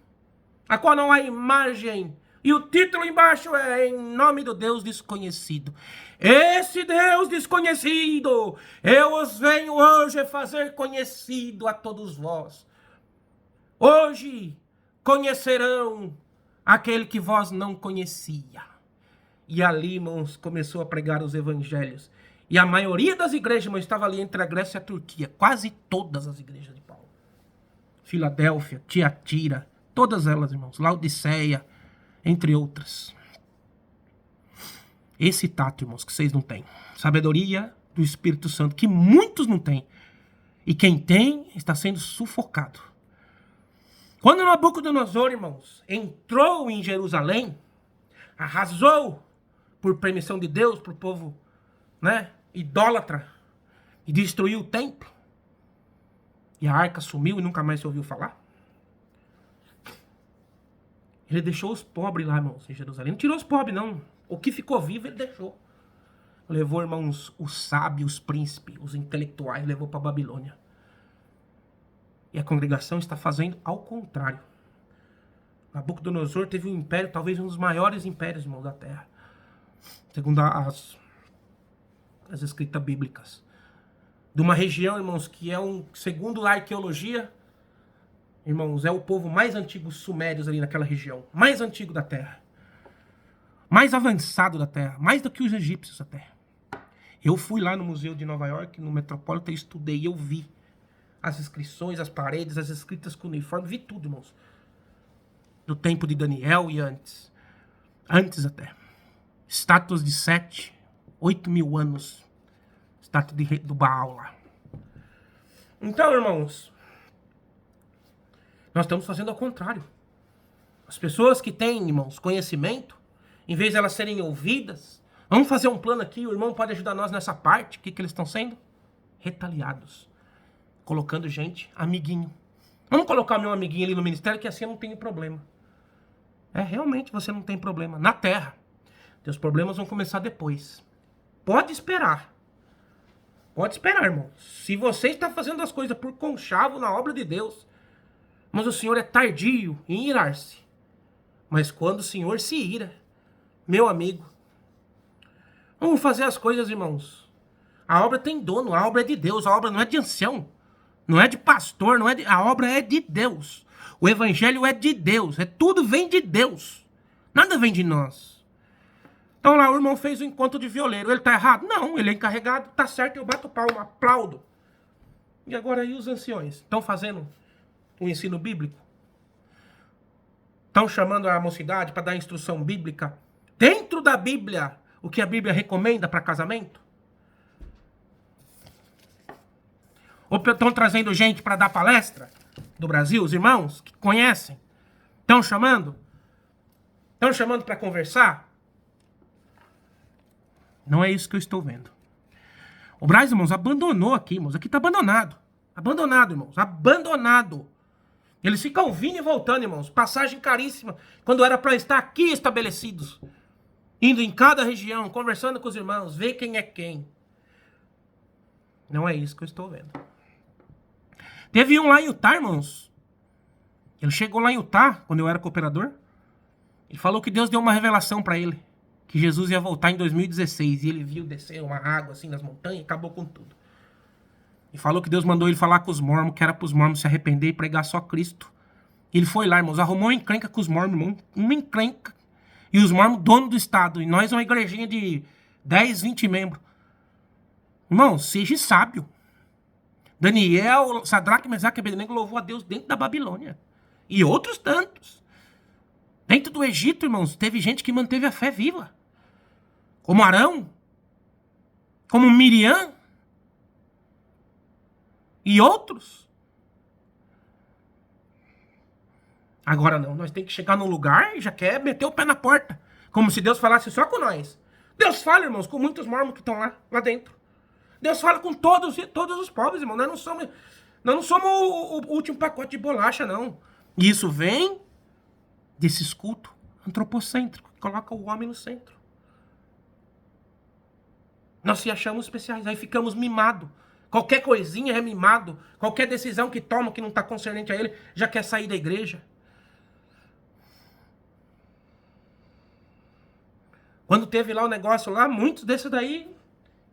a qual não há imagem, e o título embaixo é em nome do Deus desconhecido. Esse Deus desconhecido, eu os venho hoje fazer conhecido a todos vós. Hoje conhecerão aquele que vós não conhecia. E ali, irmãos, começou a pregar os evangelhos. E a maioria das igrejas, irmãos, estava ali entre a Grécia e a Turquia. Quase todas as igrejas de Paulo. Filadélfia, Tiatira, todas elas, irmãos. Laodiceia, entre outras. Esse tato, irmãos, que vocês não têm. Sabedoria do Espírito Santo, que muitos não têm. E quem tem, está sendo sufocado. Quando Nabucodonosor, irmãos, entrou em Jerusalém, arrasou por permissão de Deus, para o povo, né, idólatra, e destruiu o templo, e a arca sumiu e nunca mais se ouviu falar. Ele deixou os pobres lá, irmãos, em Jerusalém. Não tirou os pobres, não. O que ficou vivo, ele deixou. Levou, irmãos, os sábios, os príncipes, os intelectuais, levou para a Babilônia. E a congregação está fazendo ao contrário. Nabucodonosor teve um império, talvez um dos maiores impérios, irmãos, da terra. Segundo as escritas bíblicas. De uma região, irmãos, que é segundo a arqueologia, irmãos, é o povo mais antigo, os sumérios ali naquela região. Mais antigo da terra. Mais avançado da terra. Mais do que os egípcios até. Eu fui lá no Museu de Nova York, no Metropolitan, estudei, eu vi as inscrições, as paredes, as escritas com uniforme, vi tudo, irmãos. Do tempo de Daniel e antes. Antes até. Estátuas de 7, 8 mil anos. Estátua do Baal lá. Então, irmãos, nós estamos fazendo ao contrário. As pessoas que têm, irmãos, conhecimento, em vez de elas serem ouvidas, vamos fazer um plano aqui, o irmão pode ajudar nós nessa parte. O que eles estão sendo? Retaliados. Colocando gente, amiguinho. Vamos colocar meu amiguinho ali no ministério, que assim eu não tenho problema. Realmente você não tem problema. Na terra. Teus problemas vão começar depois. Pode esperar. Pode esperar, irmão. Se você está fazendo as coisas por conchavo na obra de Deus, mas o Senhor é tardio em irar-se. Mas quando o Senhor se ira, meu amigo, vamos fazer as coisas, irmãos. A obra tem dono, a obra é de Deus, a obra não é de ancião. Não é de pastor, a obra é de Deus. O evangelho é de Deus. Tudo vem de Deus. Nada vem de nós. Então lá o irmão fez o encontro de violeiro. Ele tá errado? Não, ele é encarregado. Tá certo, eu bato palma, aplaudo. E agora aí os anciões? Estão fazendo um ensino bíblico? Estão chamando a mocidade para dar instrução bíblica dentro da Bíblia o que a Bíblia recomenda para casamento? Ou estão trazendo gente para dar palestra do Brasil, os irmãos que conhecem? Estão chamando? Estão chamando para conversar? Não é isso que eu estou vendo. O Braz, irmãos, abandonou aqui, irmãos. Aqui está abandonado. Abandonado, irmãos. Abandonado. Eles ficam vindo e voltando, irmãos. Passagem caríssima. Quando era para estar aqui estabelecidos. Indo em cada região, conversando com os irmãos, ver quem é quem. Não é isso que eu estou vendo. Teve um lá em Utah, irmãos. Ele chegou lá em Utah, quando eu era cooperador. Ele falou que Deus deu uma revelação para ele. Que Jesus ia voltar em 2016. E ele viu descer uma água assim nas montanhas e acabou com tudo. E falou que Deus mandou ele falar com os mormons, que era para os mormons se arrepender e pregar só Cristo. E ele foi lá, irmãos, arrumou uma encrenca com os mormons, irmão. Uma encrenca. E os mormons, dono do estado. E nós, uma igrejinha de 10, 20 membros. Irmão, seja sábio. Daniel, Sadraque, Mesaque e Abednego louvou a Deus dentro da Babilônia. E outros tantos. Dentro do Egito, irmãos, teve gente que manteve a fé viva. Como Arão. Como Miriam. E outros. Agora não, nós temos que chegar num lugar e já quer meter o pé na porta. Como se Deus falasse só com nós. Deus fala, irmãos, com muitos mormons que estão lá dentro. Deus fala com todos os pobres, irmão. Nós não somos o último pacote de bolacha, não. E isso vem desses cultos antropocêntricos, que coloca o homem no centro. Nós se achamos especiais, aí ficamos mimados. Qualquer coisinha é mimado. Qualquer decisão que toma que não está concernente a ele, já quer sair da igreja. Quando teve lá o negócio lá, muitos desses daí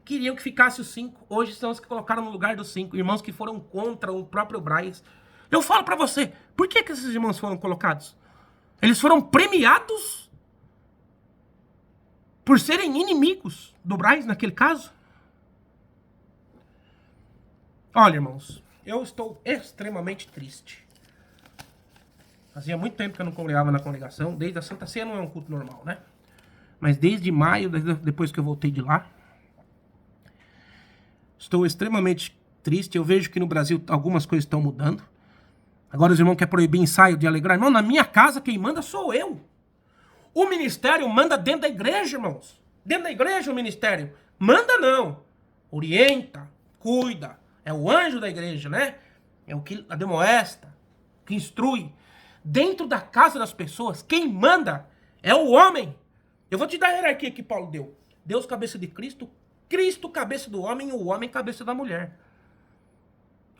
queriam que ficasse os 5. Hoje são os que colocaram no lugar dos 5. Irmãos que foram contra o próprio Braz. Eu falo pra você, por que esses irmãos foram colocados? Eles foram premiados por serem inimigos do Braz, naquele caso? Olha, irmãos, eu estou extremamente triste. Fazia muito tempo que eu não congregava na congregação. Desde a Santa Ceia não é um culto normal, né? Mas desde maio, depois que eu voltei de lá, estou extremamente triste. Eu vejo que no Brasil algumas coisas estão mudando. Agora os irmãos querem proibir ensaio de alegrar. Irmão, na minha casa quem manda sou eu. O ministério manda dentro da igreja, irmãos. Dentro da igreja o ministério. Manda não. Orienta, cuida. É o anjo da igreja, né? É o que ademoesta, que instrui. Dentro da casa das pessoas, quem manda é o homem. Eu vou te dar a hierarquia que Paulo deu. Deus cabeça de Cristo, Cristo cabeça do homem e o homem cabeça da mulher.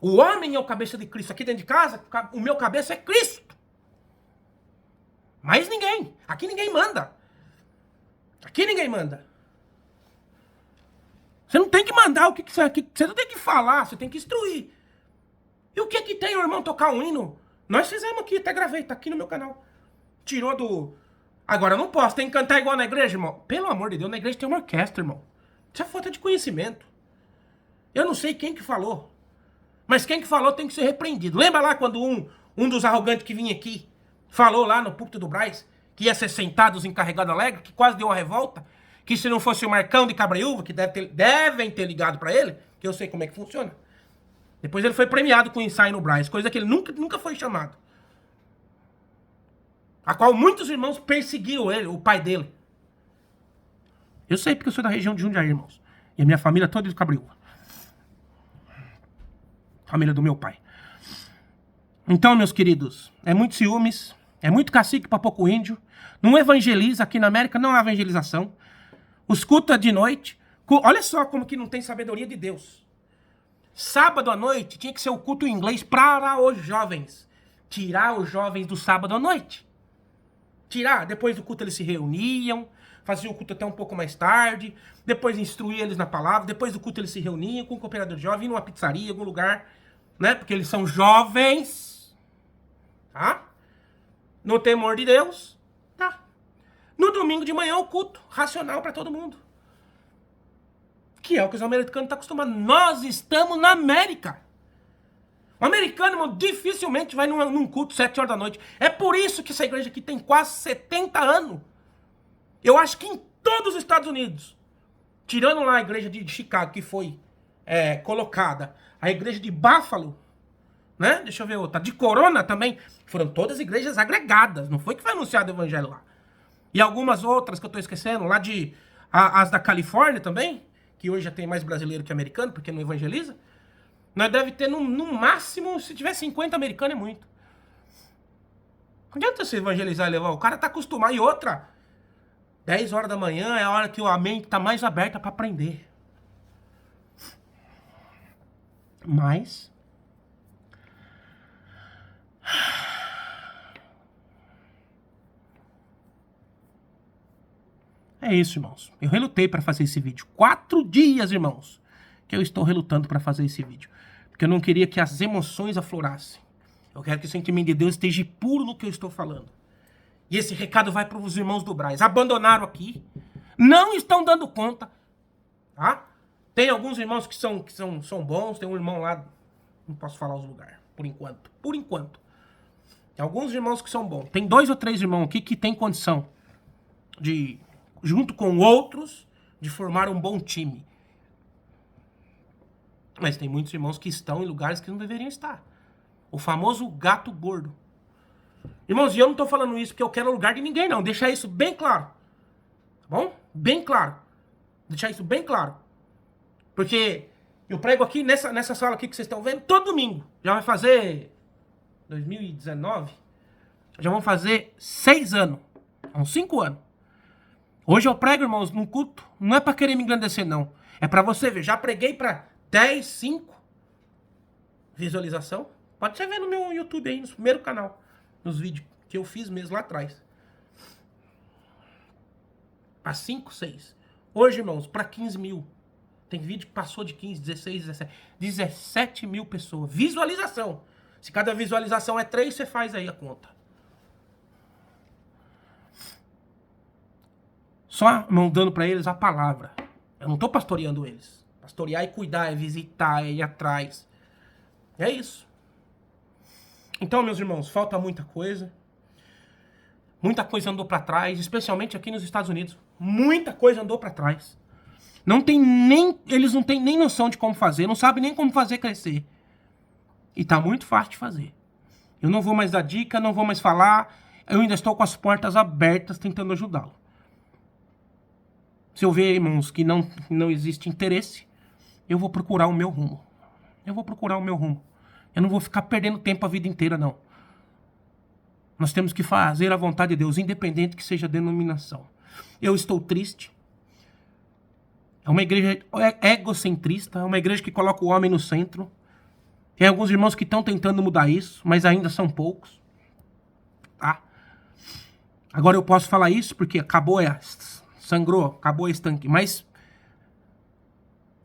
O homem é o cabeça de Cristo. Aqui dentro de casa, o meu cabeça é Cristo. Mais ninguém. Aqui ninguém manda. Aqui ninguém manda. Você não tem que mandar o que você não tem que falar, você tem que instruir. E o que que tem o irmão tocar um hino? Nós fizemos aqui, até gravei, tá aqui no meu canal. Tirou do... Agora eu não posso, tem que cantar igual na igreja, irmão. Pelo amor de Deus, na igreja tem uma orquestra, irmão. Isso é falta de conhecimento. Eu não sei quem que falou. Mas quem que falou tem que ser repreendido. Lembra lá quando um dos arrogantes que vinha aqui falou lá no púlpito do Braz que ia ser sentado os encarregados alegres, que quase deu uma revolta, que se não fosse o Marcão de Cabraiúva, que devem ter ligado pra ele, que eu sei como é que funciona. Depois ele foi premiado com ensaio no Braz, coisa que ele nunca foi chamado. A qual muitos irmãos perseguiram ele, o pai dele. Eu sei porque eu sou da região de Jundiaí, irmãos. E a minha família toda é de Cabraiúva. Família do meu pai. Então, meus queridos, é muito ciúmes, é muito cacique pra pouco índio. Não evangeliza, aqui na América não há evangelização. Os cultos é de noite. Olha só como que não tem sabedoria de Deus. Sábado à noite tinha que ser o culto em inglês para os jovens. Tirar os jovens do sábado à noite. Tirar. Depois do culto eles se reuniam, faziam o culto até um pouco mais tarde, depois instruía eles na palavra, depois do culto eles se reuniam com o cooperador jovem, iam numa pizzaria, em algum lugar, né? Porque eles são jovens, tá? No temor de Deus, tá? No domingo de manhã o culto racional para todo mundo. Que é o que os americanos estão acostumados. Nós estamos na América. O americano, irmão, dificilmente vai num culto 7 horas da noite. É por isso que essa igreja aqui tem quase 70 anos. Eu acho que em todos os Estados Unidos, tirando lá a igreja de Chicago, que foi colocada, a igreja de Buffalo, né? Deixa eu ver outra. De Corona também. Foram todas igrejas agregadas. Não foi que foi anunciado o evangelho lá. E algumas outras que eu tô esquecendo. Lá de... As da Califórnia também. Que hoje já tem mais brasileiro que americano, porque não evangeliza. Nós deve ter no máximo, se tiver 50 americanos é muito. Não adianta você evangelizar e levar. O cara tá acostumado. E outra, 10 horas da manhã é a hora que a mente tá mais aberta para aprender. Mas... é isso, irmãos. Eu relutei para fazer esse vídeo. 4 dias, irmãos, que eu estou relutando para fazer esse vídeo. Porque eu não queria que as emoções aflorassem. Eu quero que o sentimento de Deus esteja puro no que eu estou falando. E esse recado vai para os irmãos do Braz. Abandonaram aqui. Não estão dando conta. Tá? Tem alguns irmãos que são bons. Tem um irmão lá... não posso falar os lugares. Por enquanto. Por enquanto. Tem alguns irmãos que são bons. Tem 2 ou 3 irmãos aqui que tem condição de... junto com outros, de formar um bom time. Mas tem muitos irmãos que estão em lugares que não deveriam estar. O famoso gato gordo. Irmãos, e eu não estou falando isso porque eu quero lugar de ninguém, não. Deixar isso bem claro. Tá bom? Bem claro. Deixar isso bem claro. Porque eu prego aqui nessa sala aqui que vocês estão vendo todo domingo. Já vai fazer 2019. Já vão fazer 6 anos. Uns 5 anos. Hoje eu prego, irmãos, num culto. Não é pra querer me engrandecer, não. É pra você ver. Já preguei pra 10, 5 visualização. Pode você ver no meu YouTube aí, no primeiro canal. Nos vídeos que eu fiz mesmo lá atrás. Pra 5, 6. Hoje, irmãos, pra 15 mil. Tem vídeo que passou de 15, 16, 17. 17 mil pessoas. Visualização. Se cada visualização é 3, você faz aí a conta. Só não dando para eles a palavra. Eu não estou pastoreando eles. Pastorear é cuidar, é visitar, é ir atrás. É isso. Então, meus irmãos, falta muita coisa. Muita coisa andou para trás, especialmente aqui nos Estados Unidos. Muita coisa andou para trás. Eles não têm nem noção de como fazer, não sabem nem como fazer crescer. E tá muito fácil de fazer. Eu não vou mais dar dica, não vou mais falar. Eu ainda estou com as portas abertas tentando ajudá-lo. Se eu ver, irmãos, que não existe interesse, eu vou procurar o meu rumo. Eu vou procurar o meu rumo. Eu não vou ficar perdendo tempo a vida inteira, não. Nós temos que fazer a vontade de Deus, independente que seja a denominação. Eu estou triste. É uma igreja egocentrista, é uma igreja que coloca o homem no centro. Tem alguns irmãos que estão tentando mudar isso, mas ainda são poucos. Tá? Agora eu posso falar isso porque acabou sangrou, acabou esse tanque. Mas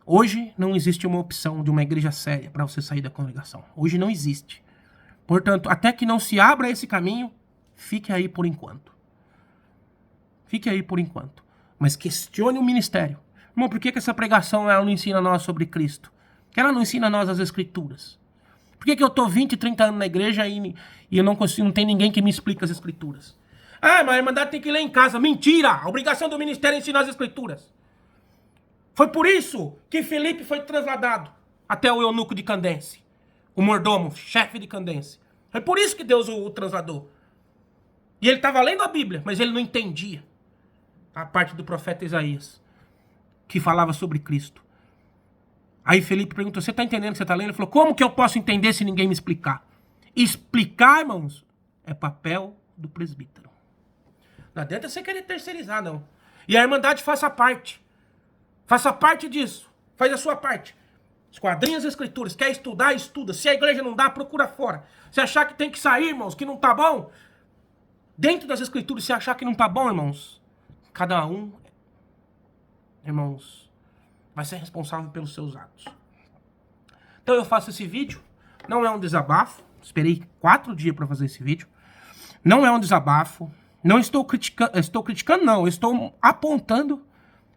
hoje não existe uma opção de uma igreja séria para você sair da congregação. Hoje não existe. Portanto, até que não se abra esse caminho, fique aí por enquanto. Fique aí por enquanto. Mas questione o ministério. Irmão, por que essa pregação ela não ensina a nós sobre Cristo? Por que ela não ensina a nós as Escrituras? Por que eu estou 20, 30 anos na igreja e eu não consigo, não tem ninguém que me explique as Escrituras? Ah, mas a Irmandade tem que ler em casa. Mentira! A obrigação do ministério é ensinar as Escrituras. Foi por isso que Filipe foi trasladado até o eunuco de Candace. O mordomo, chefe de Candace. Foi por isso que Deus o trasladou. E ele estava lendo a Bíblia, mas ele não entendia a parte do profeta Isaías, que falava sobre Cristo. Aí Filipe perguntou, você está entendendo o que você está lendo? Ele falou, como que eu posso entender se ninguém me explicar? Explicar, irmãos, é papel do presbítero. Não adianta você querer terceirizar, não. E a Irmandade faça parte. Faça parte disso. Faz a sua parte. Esquadrinha as Escrituras. Quer estudar, estuda. Se a igreja não dá, procura fora. Se achar que tem que sair, irmãos, que não tá bom, dentro das Escrituras, se achar que não tá bom, irmãos, cada um, irmãos, vai ser responsável pelos seus atos. Então eu faço esse vídeo. Não é um desabafo. Esperei 4 dias para fazer esse vídeo. Não é um desabafo. Não estou criticando, não. Eu estou apontando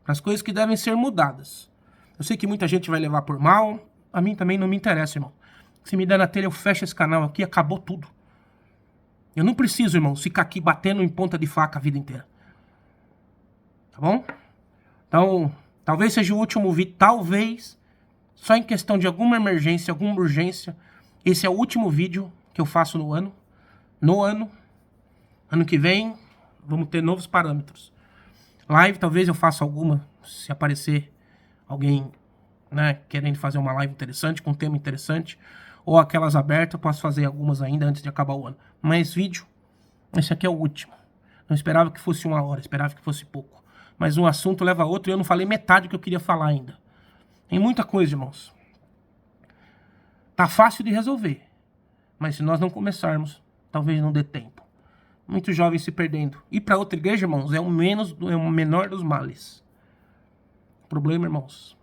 para as coisas que devem ser mudadas. Eu sei que muita gente vai levar por mal. A mim também não me interessa, irmão. Se me der na telha, eu fecho esse canal aqui e acabou tudo. Eu não preciso, irmão, ficar aqui batendo em ponta de faca a vida inteira. Tá bom? Então, talvez seja o último vídeo, talvez, só em questão de alguma emergência, alguma urgência. Esse é o último vídeo que eu faço no ano. Ano que vem, vamos ter novos parâmetros. Live, talvez eu faça alguma, se aparecer alguém, né, querendo fazer uma live interessante, com um tema interessante. Ou aquelas abertas, eu posso fazer algumas ainda antes de acabar o ano. Mas vídeo, esse aqui é o último. Não esperava que fosse 1 hora, esperava que fosse pouco. Mas um assunto leva a outro e eu não falei metade do que eu queria falar ainda. Tem muita coisa, irmãos. Tá fácil de resolver. Mas se nós não começarmos, talvez não dê tempo. Muitos jovens se perdendo. Ir para outra igreja, irmãos, é o menor dos males. O problema, irmãos,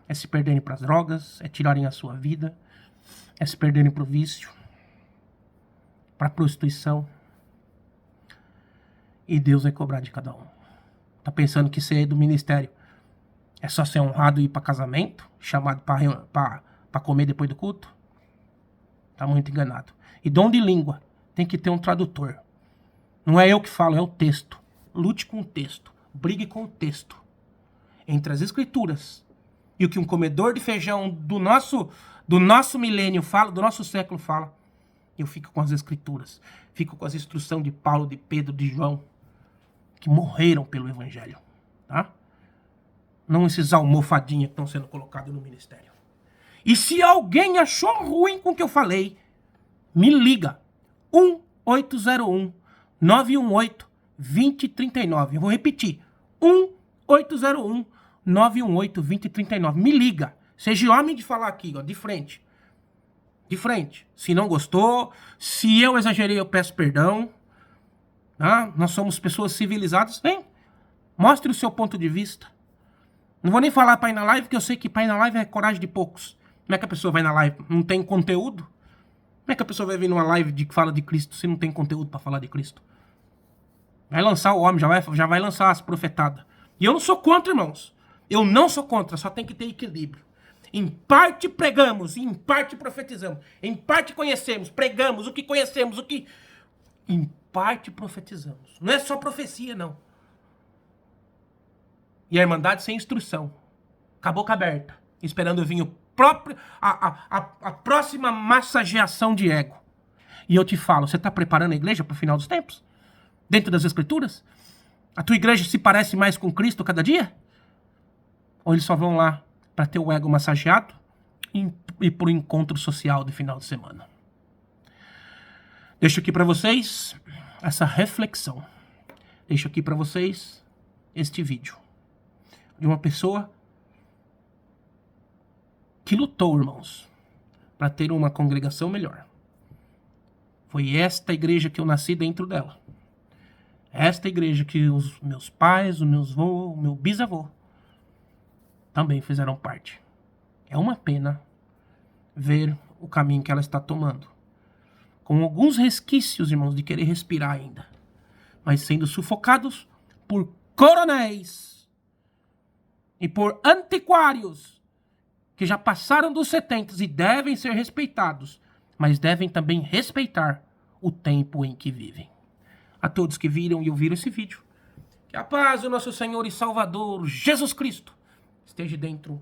é se perderem para as drogas, é tirarem a sua vida, é se perderem para o vício, para a prostituição. E Deus vai cobrar de cada um. Tá pensando que ser do ministério é só ser honrado e ir para casamento, chamado para comer depois do culto? Tá muito enganado. E dom de língua, tem que ter um tradutor. Não é eu que falo, é o texto. Lute com o texto, brigue com o texto. Entre as escrituras e o que um comedor de feijão do nosso milênio fala, do nosso século fala, eu fico com as escrituras. Fico com as instruções de Paulo, de Pedro, de João, que morreram pelo evangelho, tá? Não esses almofadinhas que estão sendo colocados no ministério. E se alguém achou ruim com o que eu falei, me liga. 1801-918-2039. Eu vou repetir. 1801-918-2039. Me liga. Seja homem de falar aqui, ó, de frente. De frente. Se não gostou, se eu exagerei, eu peço perdão. Ah, nós somos pessoas civilizadas. Vem, mostre o seu ponto de vista. Não vou nem falar para ir na live, porque eu sei que para ir na live é coragem de poucos. Como é que a pessoa vai na live? Não tem conteúdo? Como é que a pessoa vai vir numa live que fala de Cristo se não tem conteúdo para falar de Cristo? Vai lançar o homem, já vai lançar as profetadas. E eu não sou contra, irmãos. Eu não sou contra, só tem que ter equilíbrio. Em parte pregamos, em parte profetizamos. Em parte conhecemos, pregamos o que conhecemos, o que... Em parte profetizamos. Não é só profecia, não. E a irmandade sem instrução. Com a boca aberta. Esperando vir a próxima massageação de ego. E eu te falo, você está preparando a igreja para o final dos tempos? Dentro das escrituras? A tua igreja se parece mais com Cristo cada dia? Ou eles só vão lá para ter o ego massageado e por encontro social de final de semana? Deixo aqui para vocês essa reflexão. Deixo aqui para vocês este vídeo de uma pessoa que lutou, irmãos, para ter uma congregação melhor. Foi esta igreja que eu nasci dentro dela. Esta igreja que os meus pais, o meu bisavô também fizeram parte. É uma pena ver o caminho que ela está tomando. Com alguns resquícios, irmãos, de querer respirar ainda. Mas sendo sufocados por coronéis e por antiquários que já passaram dos 70 e devem ser respeitados, mas devem também respeitar o tempo em que vivem. A todos que viram e ouviram esse vídeo, que a paz do nosso Senhor e Salvador Jesus Cristo esteja dentro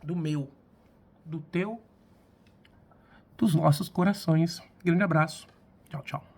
do meu, do teu, dos nossos corações. Grande abraço. Tchau, tchau.